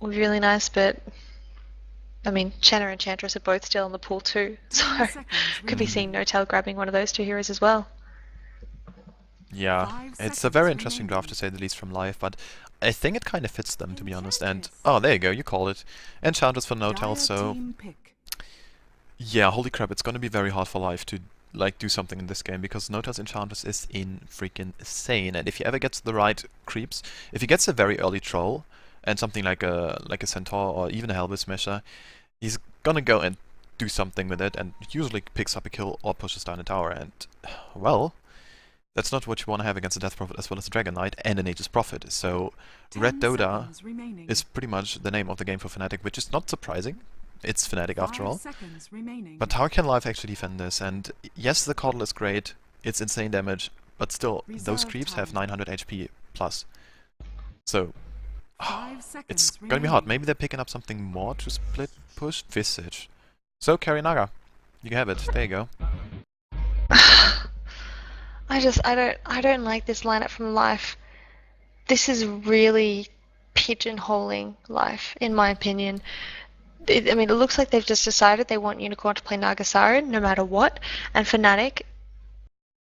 would be really nice, but I mean, Shanna and Enchantress are both still in the pool too, so could be seeing No-Tail grabbing one of those two heroes as well. Yeah, it's a very interesting draft to say the least from live, but I think it kind of fits them, to be honest. And oh, there you go, you called it. Enchantress for No-Tail, so yeah, holy crap, it's gonna be very hard for live to like do something in this game because No-Tail's Enchantress is freaking insane. And if he ever gets the right creeps, if he gets a very early troll and something like a centaur or even a Helmet Smasher, he's gonna go and do something with it, and usually picks up a kill or pushes down a tower. And well, that's not what you want to have against a Death Prophet as well as a Dragon Knight and an Aegis Prophet. So Red Dota is pretty much the name of the game for Fnatic, which is not surprising. It's Fnatic after all. But how can Live actually defend this? And yes, the Coddle is great, it's insane damage, but still, those creeps have 900 HP plus. So, it's gonna be hard. Maybe they're picking up something more to split push Visage. So, carry Naga. You have it. There you go. I don't like this lineup from Life. This is really pigeonholing Life, in my opinion. I mean, it looks like they've just decided they want Unicorn to play Naga Siren no matter what, and Fnatic,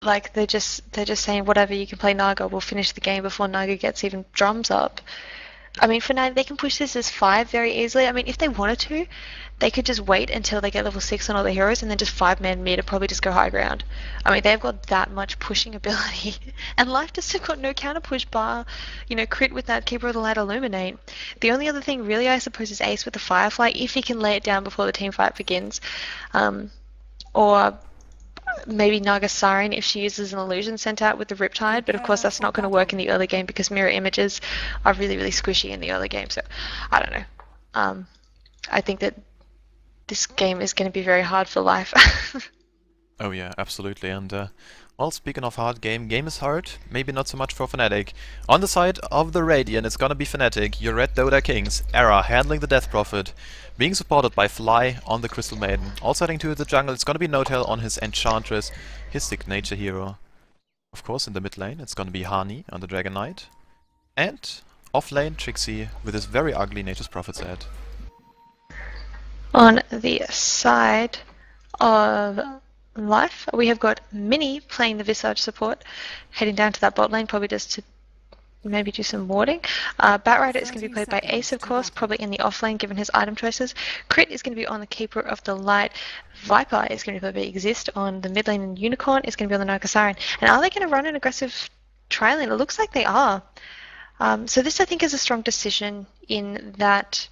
like they're just saying whatever, you can play Naga, we'll finish the game before Naga gets even drums up. I mean, Fnatic, they can push this as 5 very easily. I mean, if they wanted to, they could just wait until they get level 6 on all the heroes and then just 5-man mid and probably just go high ground. I mean, they've got that much pushing ability. And Life just have got no counter push bar, you know, crit with that Keeper of the Light Illuminate. The only other thing really, I suppose, is Ace with the Firefly, if he can lay it down before the team fight begins. Or maybe Naga Siren if she uses an illusion sent out with the Riptide, but of course that's not going to work in the early game because mirror images are really, really squishy in the early game, so I don't know. I think that this game is going to be very hard for Life. Oh yeah, absolutely. And well, speaking of hard game is hard. Maybe not so much for Fnatic. On the side of the Radiant, it's gonna be Fnatic, your Red Dota Kings, Era handling the Death Prophet, being supported by Fly on the Crystal Maiden. Also heading to the jungle, it's gonna be No-Tail on his Enchantress, his signature hero. Of course, in the mid lane, it's gonna be Hani on the Dragon Knight. And off lane, Trixie with his very ugly Nature's Prophet's head. On the side of Life, we have got Mini playing the Visage support, heading down to that bot lane, probably just to maybe do some warding. Batrider is going to be played by Ace, of course, probably in the off lane given his item choices. Crit is going to be on the Keeper of the Light. Viper is going to be played by Exist on the mid lane, and Unicorn is going to be on the Naga Siren. And are they going to run an aggressive tri-lane? It looks like they are. So this, I think, is a strong decision in that,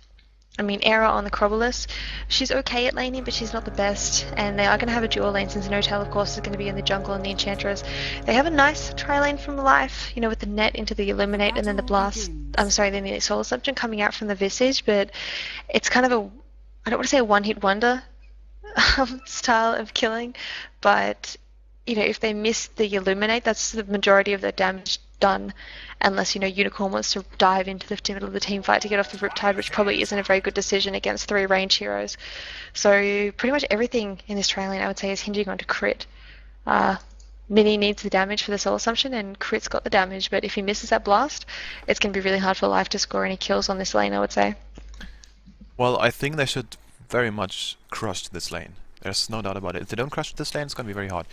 I mean, Era on the Crobolus, she's okay at laning, but she's not the best, and they are going to have a dual lane since No-Tail, of course, is going to be in the jungle and the Enchantress. They have a nice tri-lane from Life, you know, with the net into the Illuminate and then the Blast, I'm sorry, then the Soul Assumption coming out from the Visage, but it's kind of a, I don't want to say a one-hit wonder style of killing, but, you know, if they miss the Illuminate, that's the majority of their damage done, unless, you know, Unicorn wants to dive into the middle of the team fight to get off the Riptide, which probably isn't a very good decision against 3 range heroes. So pretty much everything in this tri lane, I would say, is hinging on to crit. Mini needs the damage for the Soul Assumption, and Crit's got the damage, but if he misses that blast, it's going to be really hard for Life to score any kills on this lane, I would say. Well, I think they should very much crush this lane. There's no doubt about it. If they don't crush this lane, it's going to be very hard.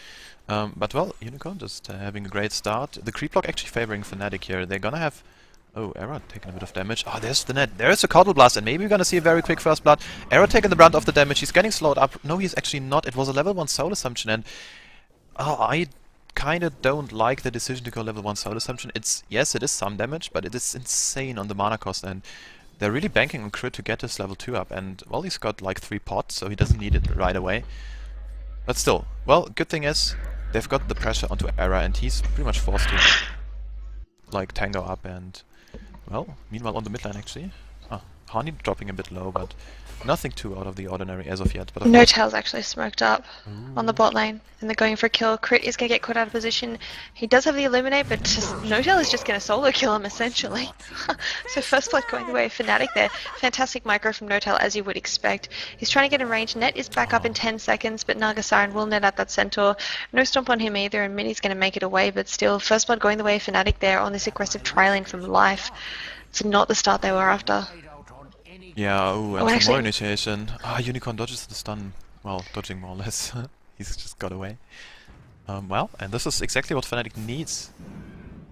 But well, Unicorn just having a great start. The creep block actually favoring Fnatic here. They're gonna have... Oh, Era taking a bit of damage. Oh, there's the net. There's a Coddle Blast, and maybe we're gonna see a very quick first blood. Era taking the brunt of the damage. He's getting slowed up. No, he's actually not. It was a level 1 Soul Assumption, and... I kinda don't like the decision to go level 1 Soul Assumption. It's... Yes, it is some damage, but it is insane on the mana cost, and... They're really banking on crit to get his level 2 up, and, well, he's got like 3 pots, so he doesn't need it right away. But still, well, good thing is, they've got the pressure onto Era, and he's pretty much forced to, like, tango up, and, well, meanwhile on the mid lane, actually. Hani dropping a bit low, but nothing too out of the ordinary as of yet. But No-Tail's actually smoked up on the bot lane, and they're going for a kill. Crit is going to get caught out of position. He does have the Illuminate, but No-Tail is just going to solo kill him, essentially. So first blood going the way of Fnatic there. Fantastic micro from No-Tail, as you would expect. He's trying to get in range. Net is back up in 10 seconds, but Naga Siren will net out that Centaur. No stomp on him either, and Mini's going to make it away, but still, first blood going the way of Fnatic there on this aggressive tri-lane from Life. It's not the start they were after. Yeah, ooh, Oh, and some more actually, initiation. Ah, Unicorn dodges the stun. Well, dodging more or less. He's just got away. Well, and this is exactly what Fnatic needs.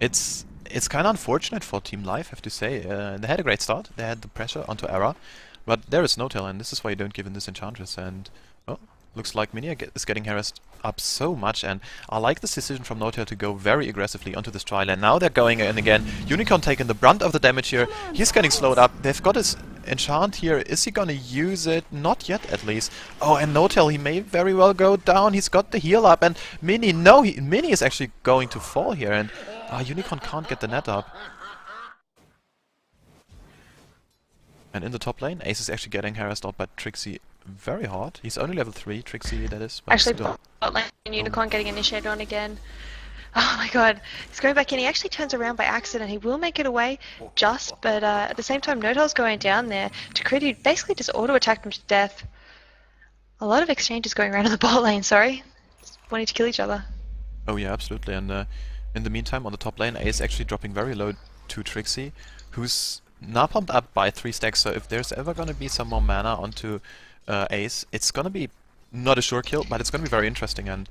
It's kind of unfortunate for Team Life, I have to say. They had a great start. They had the pressure onto Era, but there is no tail, and this is why you don't give in this Enchantress. And well, looks like Minia is getting harassed up so much, and I like this decision from Notail to go very aggressively onto this tri lane. Now they're going in again. Unicorn taking the brunt of the damage here. He's getting slowed up. They've got his enchant here. Is he gonna use it? Not yet, at least. Oh, and Notail, he may very well go down. He's got the heal up, and Mini, no, Mini is actually going to fall here, and Unicorn can't get the net up. And in the top lane, Ace is actually getting harassed out by Trixie very hard. He's only level 3, Trixie that is, but actually, still. bot lane Unicorn getting initiated on again. Oh my god, he's going back in. He actually turns around by accident. He will make it away, but at the same time, Notel's going down there to crit. Basically just auto-attacked him to death. A lot of exchanges going around in the bot lane, sorry. Just wanting to kill each other. Oh yeah, absolutely. And in the meantime, on the top lane, Ace actually dropping very low to Trixie, who's now pumped up by 3 stacks, so if there's ever gonna be some more mana onto Ace, it's gonna be not a sure kill, but it's gonna be very interesting, and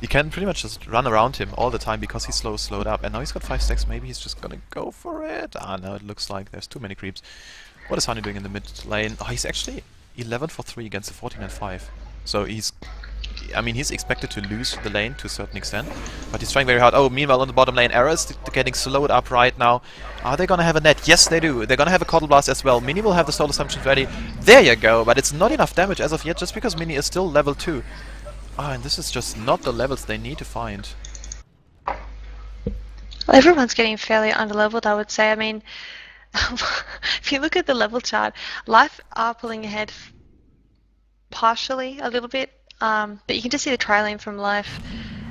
you can pretty much just run around him all the time because he's slowed up, and now he's got 5 stacks, maybe he's just gonna go for it. Ah no, it looks like there's too many creeps. What is Honey doing in the mid lane? Oh, he's actually 11 for 3 against a 14 and 5. So he's expected to lose the lane to a certain extent, but he's trying very hard. Oh, meanwhile on the bottom lane, Era is getting slowed up right now. Are they gonna have a net? Yes, they do. They're gonna have a Coddle Blast as well. Mini will have the Soul Assumptions ready. There you go, but it's not enough damage as of yet, just because Mini is still level 2. Ah, and this is just not the levels they need to find. Well, everyone's getting fairly underleveled, I would say. I mean, if you look at the level chart, Life are pulling ahead partially a little bit, but you can just see the tri lane from Life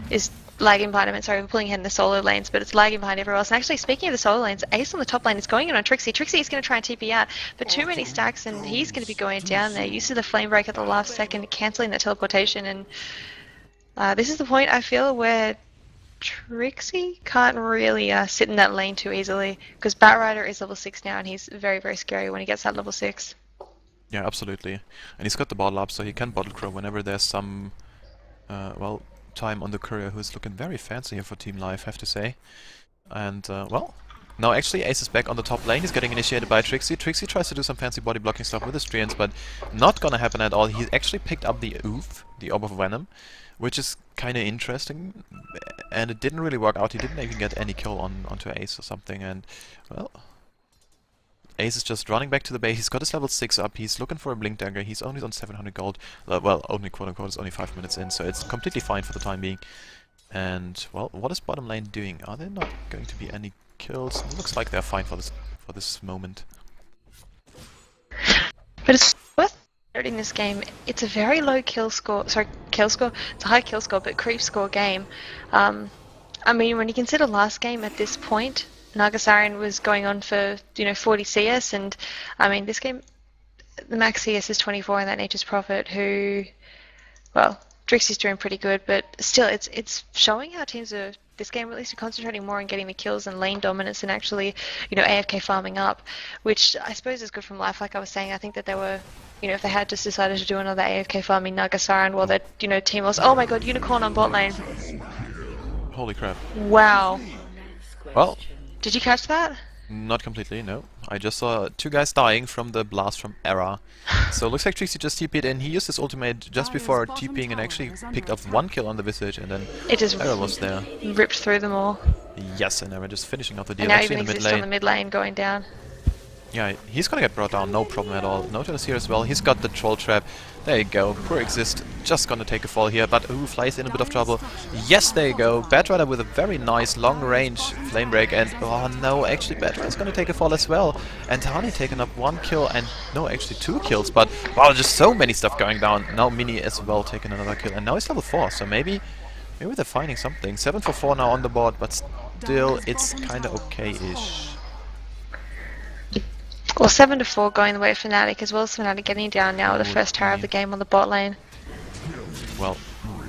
is lagging behind him. And sorry, we're pulling ahead in the solo lanes, but it's lagging behind everyone else. And actually, speaking of the solo lanes, Ace on the top lane is going in on Trixie. Trixie is going to try and TP out, but too many stacks, and he's going to be going down there. Uses the flame break at the last second, cancelling that teleportation, and this is the point I feel where Trixie can't really sit in that lane too easily, because Batrider is level 6 now, and he's very, very scary when he gets that level 6. Yeah, absolutely. And he's got the bottle up, so he can bottle crow whenever there's some, well, time on the courier, who's looking very fancy here for Team Life, have to say. And, well, now actually Ace is back on the top lane. He's getting initiated by Trixie. Trixie tries to do some fancy body blocking stuff with his treants, but not gonna happen at all. He actually picked up the Oof, the Orb of Venom, which is kinda interesting, and it didn't really work out. He didn't even get any kill onto Ace or something, and, well, Ace is just running back to the base. He's got his level 6 up. He's looking for a Blink Dagger. He's only on 700 gold. Well, only quote-unquote, it's only 5 minutes in, so it's completely fine for the time being. And, well, what is bottom lane doing? Are there not going to be any kills? It looks like they're fine for this moment. But it's worth noting this game. It's a very low kill score. Sorry, kill score. It's a high kill score, but creep score game. I mean, when you consider last game at this point, Nagasarian was going on for 40 CS, and I mean this game, the max CS is 24, and that Nature's Prophet, who, well, Drixie's doing pretty good, but still, it's showing how teams are this game at least are concentrating more on getting the kills and lane dominance and actually AFK farming up, which I suppose is good from Life. Like I was saying, I think that they were, if they had just decided to do another AFK farming Nagasarian while their team was, oh my god, Unicorn on bot lane. Holy crap. Wow. Well, did you catch that? not completely, no. I just saw 2 guys dying from the blast from Era. So it looks like Trixie just TP'd in. He used his ultimate just before TPing and actually picked up 1 kill on the Visage, and then It just Era was there. ripped through them all. Yes, and Era just finishing off the deal And now actually even in the mid exists on the lane. mid lane going down. Yeah, he's gonna get brought down, no problem at all. Notel is here as well. He's got the troll trap. There you go. Poor Exist just gonna take a fall here, but Fly is in a bit of trouble. Yes, there you go. Batrider with a very nice long range flame break, and oh no, actually Batrider is gonna take a fall as well. And Tahani taking up 1 kill, and no, actually 2 kills, but wow, just so many stuff going down. Now Mini as well taking another kill, and now he's level 4, so maybe they're finding something. 7 for 4 now on the board, but still it's kinda okay-ish. Well, 7-4 going the way of Fnatic, as well as Fnatic getting down now with the first tower of the game on the bot lane. Well,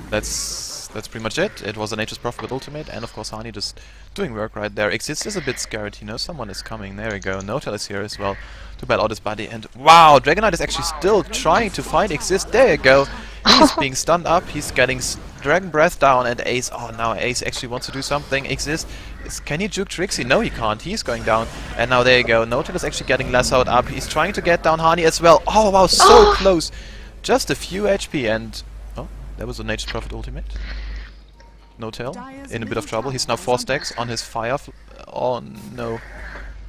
that's that's pretty much it. It was a Nature's Prophet with ultimate, and of course Hani just doing work right there. Exist is a bit scared, he knows someone is coming. There we go, Notel is here as well to bail out his buddy, and wow, Dragon Knight is actually still trying to find Exist. There you go. He's being stunned up, he's getting Dragon Breath down, and Ace, oh now Ace actually wants to do something. Exist, can he juke Trixie? No, he can't, he's going down, and now there you go. Notel is actually getting lassoed up, he's trying to get down Hani as well. Oh wow, so close. Just a few HP, and oh, there was a Nature's Prophet ultimate. Notel in a bit of trouble. He's now 4 stacks on his fire. Oh no.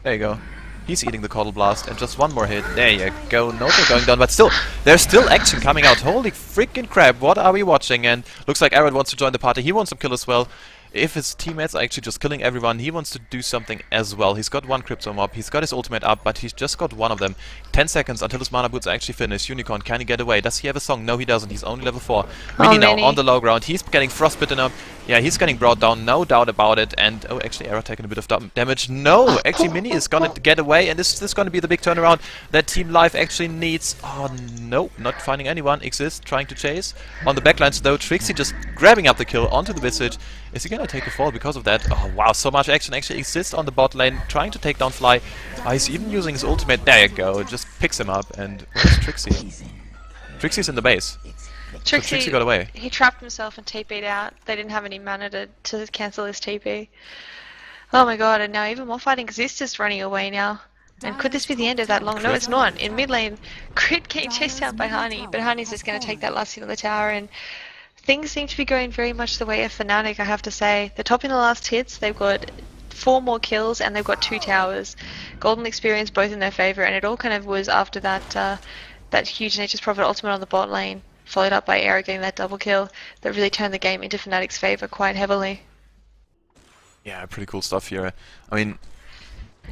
There you go. He's eating the Coddle Blast, and just one more hit. There you go. Notel going down, but still, there's still action coming out. Holy freaking crap, what are we watching? And looks like Arad wants to join the party. He wants some kill as well. If his teammates are actually just killing everyone, he wants to do something as well. He's got one Crypto Mob, he's got his ultimate up, but he's just got one of them. 10 seconds until his mana boots are actually finished. Unicorn, can he get away? Does he have a song? No, he doesn't. He's only level 4. Mini now on the low ground. He's getting frostbitten up. Yeah, he's getting brought down, no doubt about it. And oh, actually, Era taking a bit of damage. No, actually, Mini is gonna get away, and this is gonna be the big turnaround that Team Life actually needs. Oh no, not finding anyone. Exist, trying to chase on the backlines though. Trixie just grabbing up the kill onto the Visage. Is he gonna take a fall because of that? Oh wow, so much action actually exists on the bot lane, trying to take down Fly. He's even using his ultimate. There you go, just picks him up. And where's Trixie? Trixie's in the base. Trixie got away. He trapped himself and TP'd out. They didn't have any mana to cancel his TP. Oh my god, and now even more fighting exists is running away now. And could this be the end of that long? No, it's not. In mid lane, Crit getting chased out by Hani, but Hani's just going to take that last hit on the tower, and things seem to be going very much the way of Fnatic, I have to say. They're topping the last hits, they've got 4 more kills, and they've got 2 towers. Golden experience both in their favour, and it all kind of was after that that huge Nature's Prophet ultimate on the bot lane, followed up by Era getting that double kill, that really turned the game into Fnatic's favour quite heavily. Yeah, pretty cool stuff here. I mean,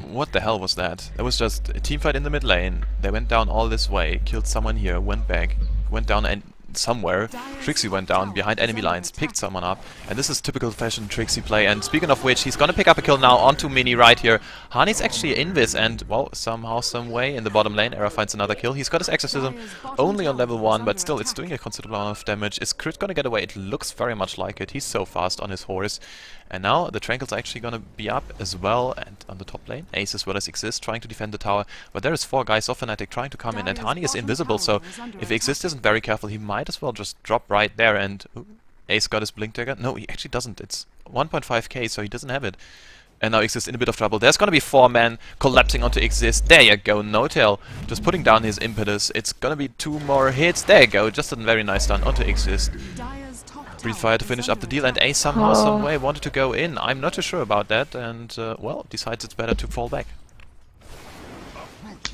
what the hell was that? That was just a team fight in the mid lane. They went down all this way, killed someone here, went back, went down and somewhere. Trixie went down behind enemy lines, picked someone up, and this is typical fashion Trixie play. And speaking of which, he's gonna pick up a kill now onto Mini right here. Hani's actually in this, and well, somehow, some way in the bottom lane, Era finds another kill. He's got his exorcism only on level 1, but still, it's doing a considerable amount of damage. Is Crit gonna get away? It looks very much like it. He's so fast on his horse. And now the Tranquils are actually gonna be up as well, and on the top lane, Ace as well as Exist trying to defend the tower. But there is 4 guys of Fnatic trying to come in, and Hani is invisible, so if Exist isn't very careful, he might as well just drop right there. And ooh, Ace got his Blink Dagger. No, he actually doesn't. It's 1.5k, so he doesn't have it. And now Exist in a bit of trouble. There's gonna be 4 men collapsing onto Exist. There you go, Notel just putting down his impetus. It's gonna be 2 more hits. There you go, just a very nice stun onto Exist. Breathe Fire to finish up the deal, and Ace somehow, some way wanted to go in. I'm not too sure about that, and well, decides it's better to fall back.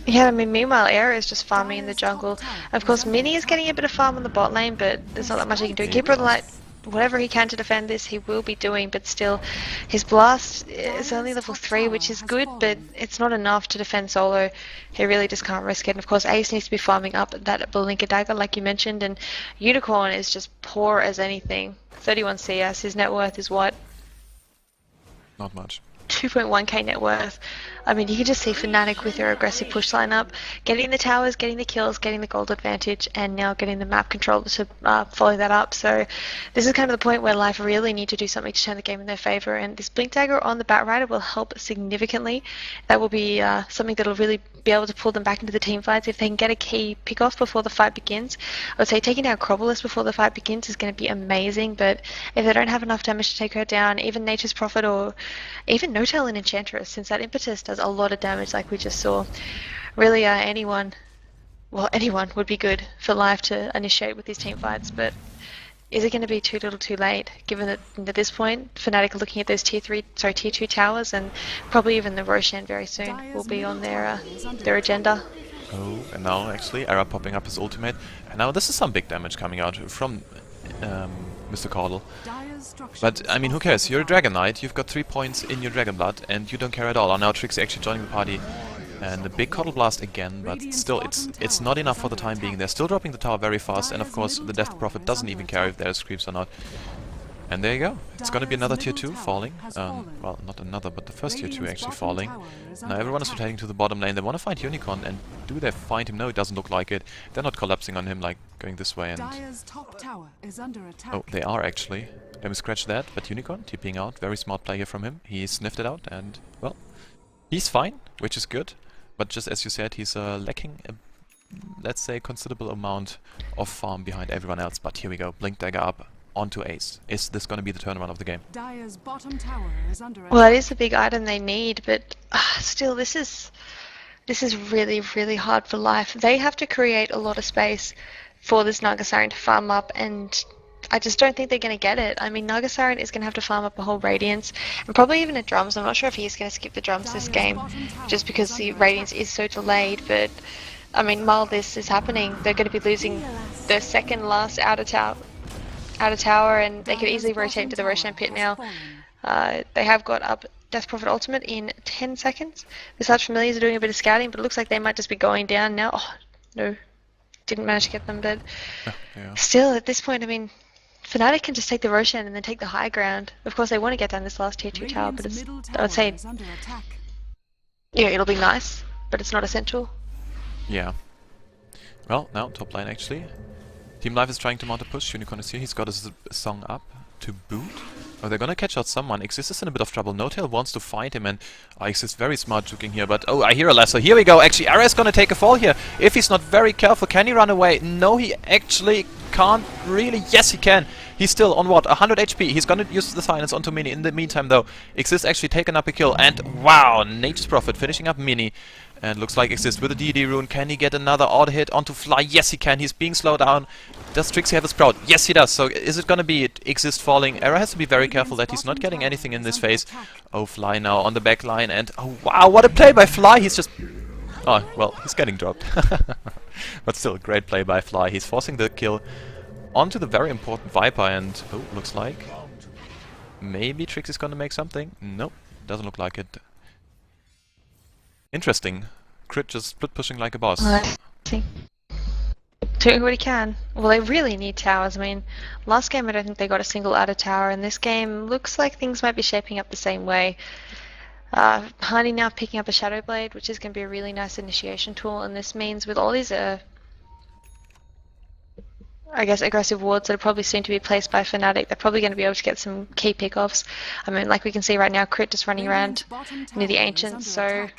Yeah, I mean, meanwhile, Era is just farming in the jungle. Of course, Mini is getting a bit of farm on the bot lane, but there's not that much he can do. Keeper of the Light, whatever he can to defend this, he will be doing, but still, his blast is only level 3, which is good, but it's not enough to defend solo. He really just can't risk it. And of course, Ace needs to be farming up that Blink Dagger, like you mentioned, and Unicorn is just poor as anything. 31 CS, his net worth is what? Not much. 2.1k net worth. I mean, you can just see Fnatic with their aggressive push lineup, getting the towers, getting the kills, getting the gold advantage, and now getting the map controller to follow that up. So this is kind of the point where Life really need to do something to turn the game in their favor, and this Blink Dagger on the Batrider will help significantly. That will be something that will really be able to pull them back into the team fights if they can get a key pick off before the fight begins. I would say taking down Crobolus before the fight begins is going to be amazing, but if they don't have enough damage to take her down, even Nature's Prophet or even Notel and Enchantress, since that impetus does a lot of damage like we just saw, really anyone would be good for Life to initiate with these team fights. But is it going to be too little too late, given that at this point Fnatic are looking at those tier 2 towers, and probably even the Roshan very soon will be on their agenda. Oh, and now actually Era popping up his ultimate, and now this is some big damage coming out from Mr. Caudle. But I mean, who cares? You're a Dragon Knight, you've got 3 points in your Dragon Blood, and you don't care at all. And now Trixie actually joining the party, and a big Caudle Blast again, but still it's not enough for the time being. They're still dropping the tower very fast, and of course the Death Prophet doesn't even care if there's creeps or not. And there you go. It's gonna be another tier 2 falling. Well, not another, but the first tier 2 actually falling. Now everyone is rotating to the bottom lane. They want to find Unicorn, and do they find him? No, it doesn't look like it. They're not collapsing on him, like going this way and... Oh, they are actually. Let me scratch that, but Unicorn TPing out. Very smart play here from him. He sniffed it out and, well, he's fine, which is good. But just as you said, he's lacking a, let's say, considerable amount of farm behind everyone else. But here we go, Blink Dagger up onto Ace. Is this going to be the turnaround of the game? Dire's bottom tower is under attack. Well, that is the big item they need, but still, this is really, really hard for Life. They have to create a lot of space for this Nagasaren to farm up, and I just don't think they're going to get it. I mean, Nagasaren is going to have to farm up a whole Radiance, and probably even a Drums. I'm not sure if he's going to skip the Drums this game, just because the Radiance is so delayed, but I mean, while this is happening, they're going to be losing their second last outer tower, and they could easily rotate into the Roshan pit now. They have got up Death Prophet ultimate in 10 seconds. The Such Familiars are doing a bit of scouting, but it looks like they might just be going down now. Oh, no. Didn't manage to get them, but Yeah. still, at this point, I mean, Fnatic can just take the Roshan and then take the high ground. Of course, they want to get down this last tier 2 tower, but it's, I would say, yeah, it'll be nice, but it's not essential. Yeah. Well, now, top lane actually. Team Life is trying to mount a push. Unicorn is here. He's got his song up to boot. Oh, they're gonna catch out someone. Xyz is in a bit of trouble. No-Tail wants to find him, and Xyz very smart juking here, but oh, I hear a lasso. Here we go. Actually, Ara is gonna take a fall here. If he's not very careful, can he run away? No, he actually can't really. Yes, he can. He's still on what? 100 HP. He's gonna use the silence onto Mini. In the meantime, though, Xyz actually taken up a kill, and wow, Nature's Prophet finishing up Mini. And looks like Xyz with a DD rune. Can he get another auto hit onto Fly? Yes, he can. He's being slowed down. Does Trixie have a Sprout? Yes, he does. So is it gonna be Xyz falling? Era has to be very careful that he's not getting anything in this phase. Oh, Fly now on the back line. And oh, wow, what a play by Fly. He's just... Oh, well, he's getting dropped. But still, great play by Fly. He's forcing the kill onto the very important Viper. And, oh, looks like... maybe Trixie's gonna make something. Nope, doesn't look like it. Interesting. Crit just split pushing like a boss. Doing what he can. Well, they really need towers. I mean, last game I don't think they got a single outer tower, and this game looks like things might be shaping up the same way. Honey now picking up a Shadow Blade, which is going to be a really nice initiation tool, and this means with all these, I guess, aggressive wards that are probably soon to be placed by Fnatic, they're probably going to be able to get some key pickoffs. I mean, like we can see right now, Crit just running around near the Ancients, so...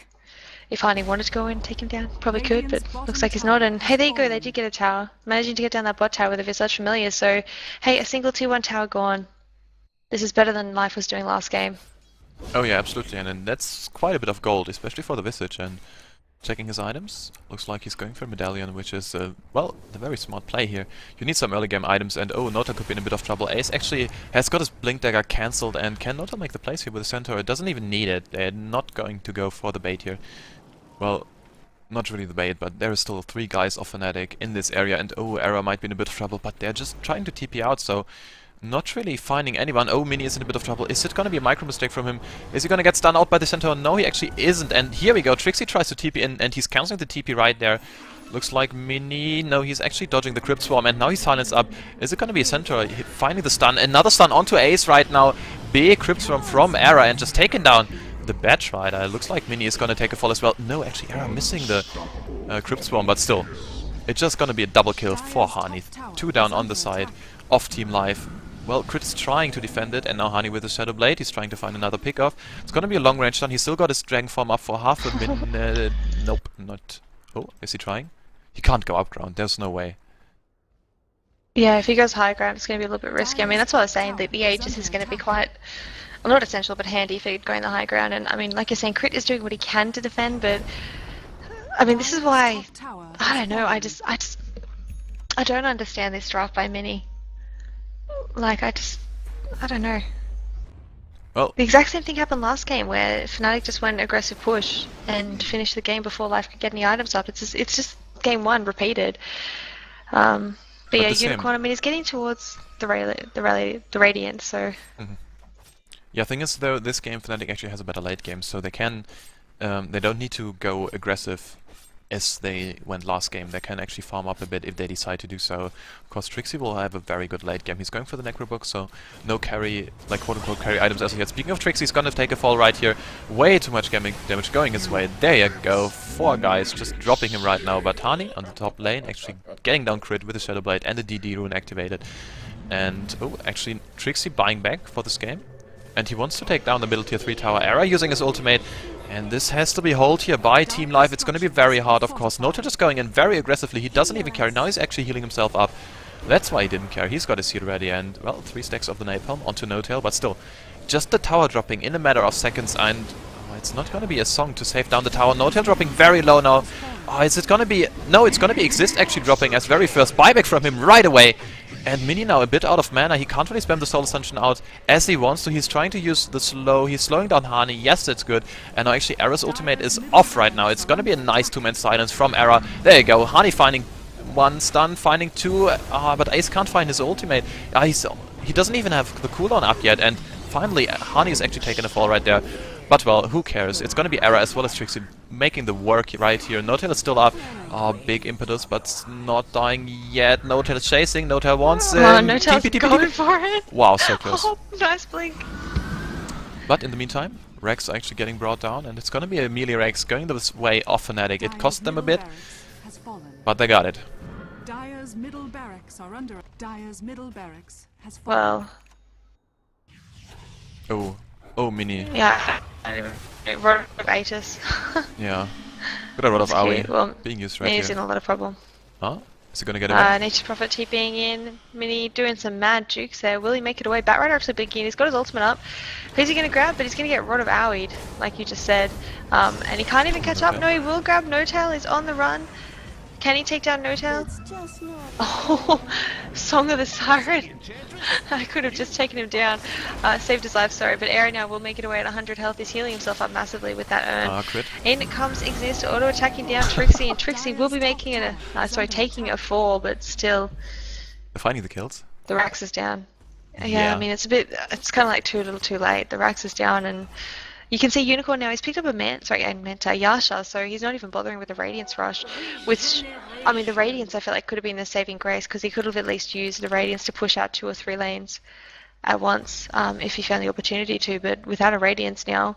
if Hani wanted to go in and take him down, probably could, but looks like he's not. And hey, there you go, they did get a tower. Managing to get down that bot tower with a Visage Familiar, so hey, a single 2-1 tower gone. This is better than Life was doing last game. Oh yeah, absolutely, and that's quite a bit of gold, especially for the Visage. And checking his items, looks like he's going for a Medallion, which is, well, the very smart play here. You need some early game items, and oh, Nota could be in a bit of trouble. Ace actually has got his Blink Dagger cancelled, and can Nota make the plays here with the Centaur? It doesn't even need it. They're not going to go for the bait here. Well, not really the bait, but there are still 3 guys of Fnatic in this area, and oh, Era might be in a bit of trouble, but they're just trying to TP out, so not really finding anyone. Oh, Mini is in a bit of trouble. Is it gonna be a micro mistake from him? Is he gonna get stunned out by the Centaur? No, he actually isn't, and here we go. Trixie tries to TP in, and he's cancelling the TP right there. Looks like Mini... no, he's actually dodging the Crypt Swarm, and now he's silenced up. Is it gonna be a Centaur? Finding the stun. Another stun onto Ace right now. Big Crypt Swarm from Era, and just taken down the Batch Rider. Looks like Mini is gonna take a fall as well. No, actually, Era missing the Crypt Swarm, but still. It's just gonna be a double kill for Hani. 2 down on the side of Team Life. Well, Crit is trying to defend it, and now Hani with the Shadow Blade. He's trying to find another pickoff. It's gonna be a long range stun. He's still got his Dragon Form up for half a minute. Nope, not... oh, is he trying? He can't go up ground. There's no way. Yeah, if he goes high ground, it's going to be a little bit risky. I mean, that's what I was saying, that the Aegis is going to be quite... well, not essential, but handy for going the high ground. And I mean, like you're saying, Crit is doing what he can to defend, but I mean, this is why I don't know. I don't understand this draft by Mini. Like, I don't know. Well, The exact same thing happened last game, where Fnatic just went aggressive push and finished the game before Life could get any items up. It's just game 1 repeated. But yeah, Unicorn. I mean, he's getting towards the Radiant, so. yeah, thing is though, this game Fnatic actually has a better late game, so they can, they don't need to go aggressive as they went last game. They can actually farm up a bit if they decide to do so. Of course, Trixie will have a very good late game. He's going for the Necro Book, so no carry, like quote-unquote carry items as of yet. Speaking of Trixie, he's gonna take a fall right here. Way too much damage going his way. There you go. 4 guys just dropping him right now. But Hani on the top lane actually getting down crit with the Shadow Blade and the DD rune activated. And, oh, actually Trixie buying back for this game. And he wants to take down the middle tier 3 tower. Era using his ultimate. And this has to be hold here by Team Life. It's going to be very hard, of course. Noto just going in very aggressively. He doesn't even care. Now he's actually healing himself up. That's why he didn't care. He's got his heal ready. And, well, 3 stacks of the Napalm onto No-Tail. But still, just the tower dropping in a matter of seconds. And it's not going to be a song to save down the tower. No-Tail dropping very low now. Oh, is it going to be... No, it's going to be Exist actually dropping as very first buyback from him right away. And Mini now a bit out of mana. He can't really spam the Soul Ascension out as he wants to. He's trying to use the slow. He's slowing down Hani. Yes, that's good. And now actually Era's ultimate is off right now. It's going to be a nice 2-man silence from Era. There you go. Hani finding 1 stun, finding 2. But Ace can't find his ultimate. He doesn't even have the cooldown up yet. And finally, Hani is actually taking a fall right there. But well, who cares? It's gonna be Era as well as Trixie making the work right here. No-Tail is still up. Oh, big impetus, but not dying yet. No-Tail is chasing. No-Tail wants it. Oh, No-Tail's going for it. Wow, so close. Oh, nice blink. But in the meantime, Rex are actually getting brought down, and it's gonna be a melee Rex going this way off Fnatic. It cost them a bit, but they got it. Dire's middle barracks are under. Dire's middle barracks has fallen. Well, Oh. Oh, Mini. yeah. Rod of Atus. Yeah. Got a lot of That's AoE cute. Well, being used right Mini's here. in a lot of problem. Huh? Is he gonna get away? Nature's Prophet TPing in. Mini doing some mad jukes there. Will he make it away? Batrider actually blinking. He's got his ultimate up. Who's he going to grab? But he's going to get Rod of AoE'd, like you just said. And he can't even catch up. No, he will grab No-Tail. He's on the run. Can he take down No-Tail? Oh, Song of the Siren. I could have just taken him down. Saved his life, sorry. But Era now will make it away at 100 health. He's healing himself up massively with that urn. Crit. In comes Exist, auto-attacking down Trixie. And Trixie will be making it taking a fall, but still, They're finding the kills. the Rax is down. Yeah, Yeah. I mean, it's kind of like too little too late. The Rax is down, and you can see Unicorn now. He's picked up a Yasha, so he's not even bothering with the Radiance Rush. Which, I mean, the Radiance I feel like could have been the saving grace, because he could have at least used the Radiance to push out 2 or 3 lanes at once, if he found the opportunity to. But without a Radiance now,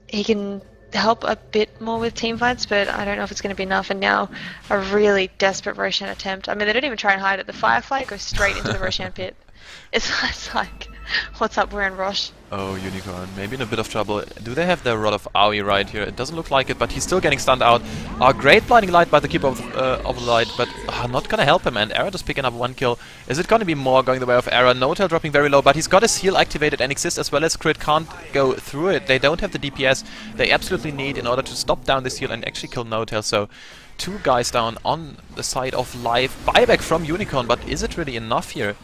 he can help a bit more with team fights, but I don't know if it's going to be enough. And now a really desperate Roshan attempt. I mean, they don't even try and hide it. The Firefly goes straight into the Roshan pit. It's like, what's up, we're in Rosh. Oh, Unicorn. Maybe in a bit of trouble. Do they have their Rod of AoE right here? It doesn't look like it, but he's still getting stunned out. Great blinding light by the Keeper of the Light, but not gonna help him. And Era just picking up 1 kill. Is it gonna be more going the way of Era? No-Tail dropping very low, but he's got his heal activated, and Exist as well as Crit can't go through it. They don't have the DPS they absolutely need in order to stop down this heal and actually kill No-Tail. So 2 guys down on the side of Life. Buyback from Unicorn, but is it really enough here?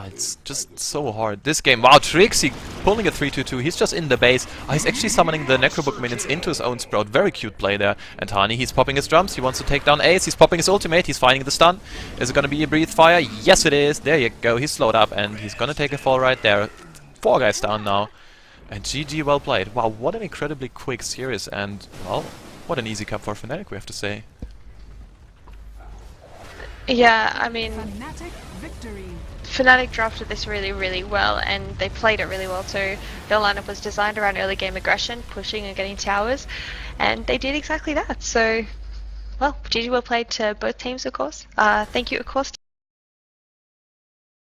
It's just so hard. This game, wow, Trixie pulling a 3-2-2. He's just in the base. He's actually summoning the Necrobook minions into his own Sprout. Very cute play there. And Hani, he's popping his drums. He wants to take down Ace. He's popping his ultimate. He's finding the stun. Is it going to be a Breathe Fire? Yes, it is. There you go. He's slowed up and he's going to take a fall right there. 4 guys down now. And GG, well played. Wow, what an incredibly quick series. And, well, what an easy cup for Fnatic, we have to say. Yeah, I mean, Fnatic victory. Fnatic drafted this really, really well, and they played it really well too. Their lineup was designed around early game aggression, pushing and getting towers, and they did exactly that. So, well, GG well played to both teams, of course. Thank you, of course,